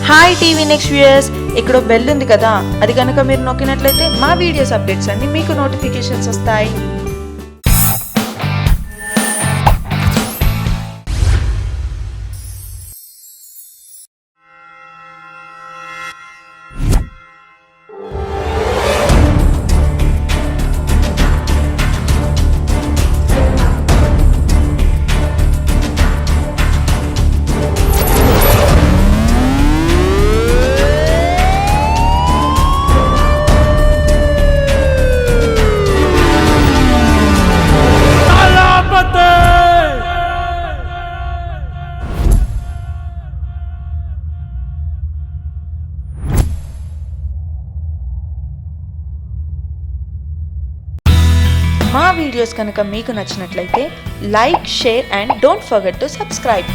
Hi TV next viewers, ఇక్కడ bell ఉంది కదా, అది కనుక మీరు నొక్కినట్లయితే మా వీడియోస్ అప్డేట్స్ అన్ని మీకు నోటిఫికేషన్స్ వస్తాయి. మా వీడియోస్ కనుక మీకు నచ్చినట్లయితే like, share and don't forget to subscribe.